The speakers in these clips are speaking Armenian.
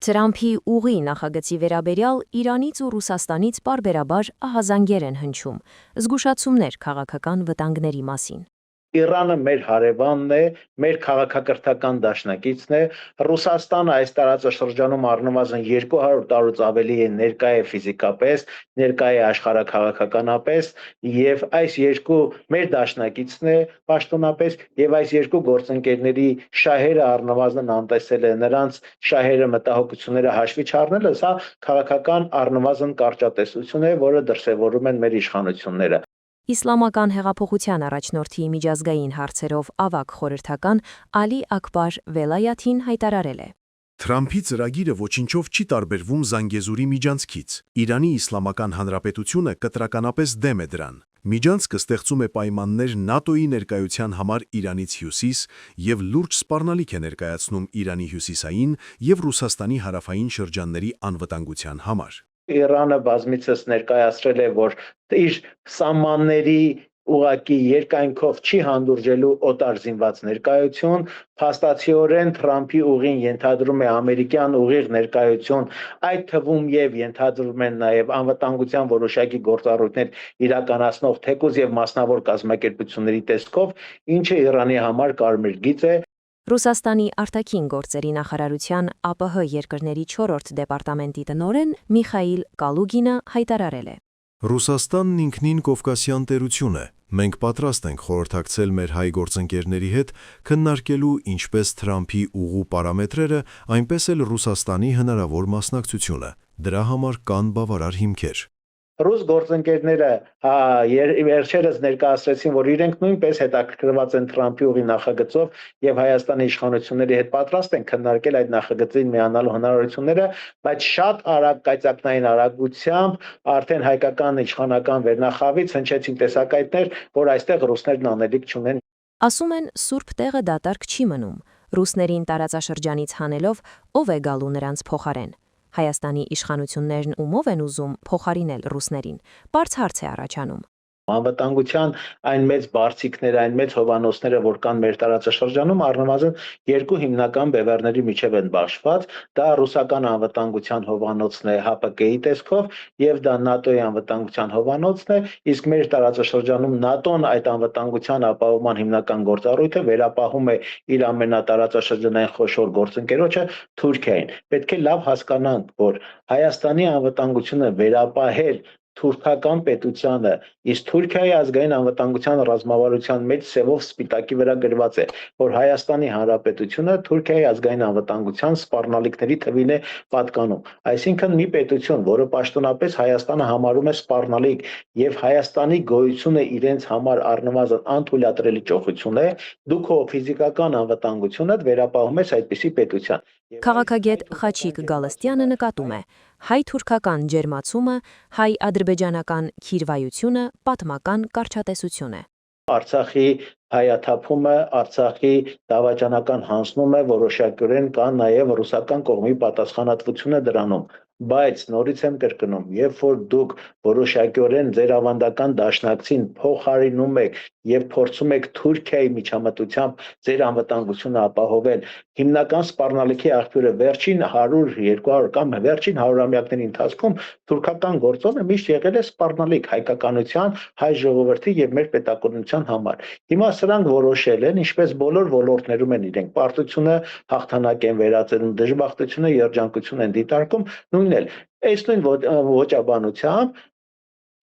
Թրամփի ուղի նախագծի վերաբերյալ Իրանից ու Ռուսաստանից պարբերաբար ահազանգեր են հնչում, զգուշացումներ քաղաքական վտանգների մասին։ Իրանը մեր հարևանն է, մեր քաղաքակրթական դաշնակիցն է, Ռուսաստանը այս տարածաշրջանում առնվազն 200 տարուց ավելի է ներկա է ֆիզիկապես, ներկա է աշխարհաքաղաքականապես, եւ այս երկու մեր դաշնակիցն է պաշտոնապես, եւ այս երկու գործընկերների շահերը առնվազն անտեսել է, նրանց շահերը, մտահոգությունները հաշվի չառնելը, սա քաղաքական առնվազն կարճատեսություն է, որը դրսևորում են մեր իշխանությունները։ Իսլամական հեղափոխության առաջնորդի միջազգային հարցերով ավագ խորհրդական Ալի Աքբար Վելայաթին հայտարարել է. Թրամփի ծրագիրը ոչինչով չի տարբերվում Զանգեզուրի միջանցքից։ Իրանի Իսլամական Հանրապետությունը կտրականապես դեմ է դրան։ Միջանցքը ստեղծում է պայմաններ ՆԱՏՕ-ի ներկայության համար Իրանից հյուսիս եւ լուրջ սպառնալիք է ներկայացնում Իրանի հյուսիսային եւ Ռուսաստանի հարավային շրջանների անվտանգության համար։ Իրանը բազմիցս ներկայացրել է, որ իր սահմանների ուղակի երկայնքով չի հանդուրժելու օտար զինված ներկայություն, փաստացիորեն Թրամփի ուղին ենթադրում է ամերիկյան ուղիղ ներկայություն, այդ թվում եւ ենթադրում են նաեւ անվտանգության որոշակի գործառույթներ իրականացնող թեկուզ եւ մասնավոր կազմակերպությունների տեսքով, ինչը Իրանի համար կարմիր գիծ է։ Ռուսաստանի արտաքին գործերի նախարարության ԱՊՀ երկրների 4-րդ դեպարտամենտի տնօրեն Միխայիլ Կալուգինը հայտարարել է. Ռուսաստանն ինքնին կովկասյան տերություն է։ Մենք պատրաստ ենք խորհրդակցել մեր հայ գործընկերների հետ քննարկելու ինչպես Թրամփի ուղու պարամետրերը, այնպես էլ Ռուսաստանի հնարավոր մասնակցությունը։ Դրա համար կան բավարար հիմքեր։ Ռուս գործընկերները վերջերս ներկայացրեցին, որ իրենք նույնպես հետաքրքրված են Թրամփի ուղի նախագծով եւ Հայաստանի իշխանությունների հետ պատրաստ են քննարկել այդ նախագծին միանալու հնարավորությունները, բայց շատ արագ կայծակնային արագությամբ արդեն հայկական իշխանական վերնախավից հնչեցին տեսակետներ, որ այստեղ ռուսներն անելիք չունեն։ Ասում են, սուրբ տեղը դատարկ չի մնում։ Ռուսներին տարածաշրջանից հանելով ով է գալու նրանց փոխարեն։ Հայաստանի իշխանություններն ումով են ուզում փոխարինել ռուսներին, բարձ հարց է առաջանում։ Անվտանգության այն մեծ բարձիկները, այն մեծ հովանոցները, որ կան մեր տարածաշրջանում, առնվազն երկու հիմնական բևեռների միջև են բաշխված, դա ռուսական անվտանգության հովանոցն է ՀՊԿ-ի տեսքով եւ դա ՆԱՏՕ-ի անվտանգության հովանոցն է, իսկ մեր տարածաշրջանում ՆԱՏՕ-ն այդ անվտանգության ապահովման հիմնական գործառույթը վերապահում է իր ամենատարածաշրջանային խոշոր գործընկերոջը Թուրքիային։ Պետք է լավ հասկանանք, որ Հայաստանի անվտանգությունը վերապահել թուրքական պետությանը, իսկ Թուրքիայի ազգային անվտանգության ռազմավարության մեջ սևով սպիտակի վրա գրված է, որ Հայաստանի Հանրապետությունը Թուրքիայի ազգային անվտանգության սպառնալիքների թվին է պատկանում։ Այսինքն մի պետություն, որը պաշտոնապես Հայաստանը համարում է սպառնալիք եւ Հայաստանի գոյությունը իրենց համար առնվազն անթույլատրելի ճոխություն է, դու քո ֆիզիկական անվտանգությունդ վերապահում ես այդպիսի պետության։ Քաղաքագետ Խաչիկ Գալստյանը նկատում է. հայ-թուրքական ջերմացումը, հայ-ադրբեջանական քիրվայությունը պատմական կարճատեսություն է։ Արցախի հայաթափումը, Արցախի դավաճանական հանձնումը որոշակորեն կա նաև ռուսական կողմի պատասխանատվությունը դրանում, բայց նորից եմ կրկնում, երբ որ դուք որոշակորեն ձեր ավանդական դաշնակցին փոխարինում եք եւ փորձում եք Թուրքիայի միջամտությամբ ձեր անվտանգությունը ապահովել, հիմնական սպառնալիքի աղբյուրը վերջին 100-200 կամ վերջին 100-ամյակների ընթացքում թուրքական գործոնը միշտ եղել է սպառնալիք հայկականության, հայ ժողովրդի եւ մեր պետականության համար։ Հիմա սրանք որոշել են, ինչպես բոլոր ոլորտներում են իրենք պարտությունը հաղթանակ են վերածել, դժբախտությունը երջանկություն են դիտարկում, նույնն էլ այս նույն ոճաբանությամբ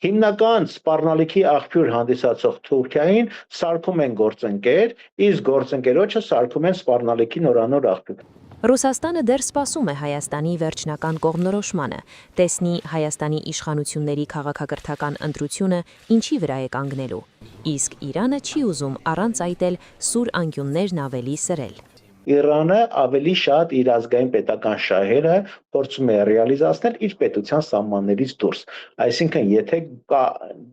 հիմնական սպառնալիքի աղբյուր հանդիսացող Թուրքիային սարքում են գործընկեր, իսկ գործընկերոջը սարքում են սպառնալիքի նորանոր աղբյուր։ Ռուսաստանը դեռ սպասում է Հայաստանի վերջնական կողմնորոշմանը, տեսնի Հայաստանի իշխանությունների քաղաքակրթական ընտրությունը ինչի վրա է կանգնելու, իսկ Իրանը չի ուզում առանց այդ էլ սուր անկյուններն ավելի սրել։ Իրանը ավելի շատ իր ազգային պետական շահերը փորձում է ռեալիզացնել իր պետության սահմաններից դուրս։ Այսինքն, եթե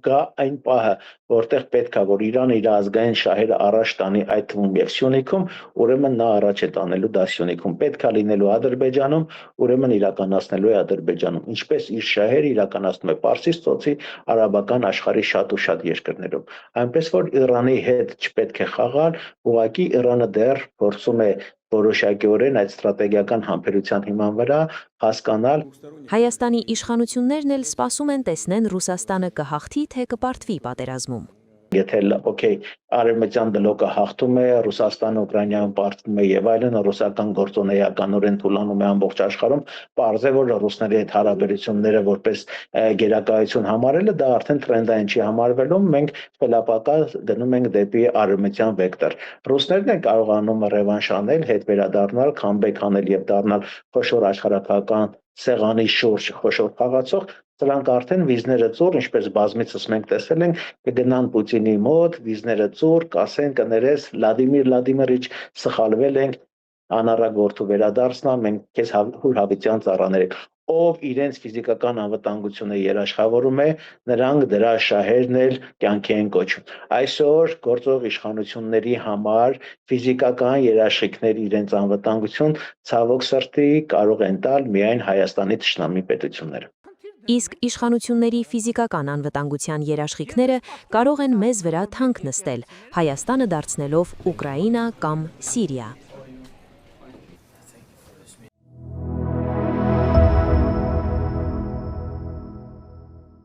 գա այն պահը, որտեղ պետք է որ Իրանը իր ազգային շահերը առաջ տանի, այդ թվում եւ Սյունիքում, ուրեմն նա առաջ է տանելու դա Սյունիքում, պետք է լինելու Ադրբեջանում, ուրեմն իրականացնելու է Ադրբեջանում, ինչպես իր շահերը իրականացնում է Պարսից ծոցի արաբական աշխարհի շատ ու շատ երկրներում։ Այնպես որ Իրանի հետ չպետք է խաղալ, ուղղակի Իրանը դեռ փորձում է որոշակիորեն այդ ստրատեգիական համբերության հիման վրա հասկանալ Հայաստանի իշխանություններն էլ սպասում են տեսնեն Ռուսաստանը կհաղթի, թե կպարտվի պատերազմում։ Եթե արևմտյան բլոկը հաղթում է, Ռուսաստանը Ուկրաինայում պարտվում է եւ այլն, ռուսական գործոնեականորեն թուլանում է ամբողջ աշխարհում, պարզ է, որ ռուսների հետ հարաբերությունները որպես գերակայություն համարելը դա արդեն տրենդային չի համարվելու, մենք խելապակա գնում ենք դեպի արևմտյան վեկտոր։ Ռուսներն են կարողանում ռևանշ անել, հետ վերադառնալ, քամբեկ անել եւ դառնալ խոշոր աշխարհական սեղանի շուրջ խոշոր խաղացող, սրանք արդեն վիզները ծուր, ինչպես բազմիցս մենք տեսել ենք, կգնան Պուտինի մոտ, վիզները ծուր, կասեն կներես Վլադիմիր Վլադիմիրիչ, սխալվել ենք, անառագորդու վերադարձնա, մենք քեզ հավիտյան ծառաներենք։ Ով իրենց ֆիզիկական անվտանգությունը երաշխավորում է, նրանք դրա շահերն էլ կյանքի են կոչում։ Այսօր գործող իշխանությունների համար ֆիզիկական երաշխիքներ իրենց անվտանգություն ցավոք սրտի կարող են տալ միայն Հայաստանի թշնամի պետությունները։ Իսկ իշխանությունների ֆիզիկական անվտանգության երաշխիքները կարող են մեզ վրա թանկ նստել, Հայաստանը դարձնելով Ուկրաինա կամ Սիրիա։